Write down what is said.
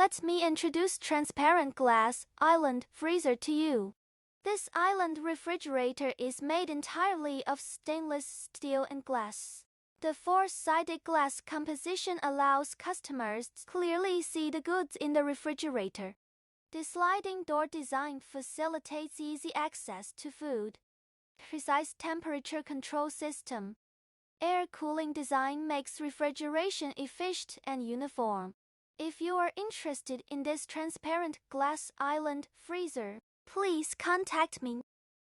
Let me introduce transparent glass island freezer to you. This island refrigerator is made entirely of stainless steel and glass. The four-sided glass composition allows customers to clearly see the goods in the refrigerator. The sliding door design facilitates easy access to food. Precise temperature control system. Air cooling design makes refrigeration efficient and uniform. If you are interested in this transparent glass island freezer, please contact me.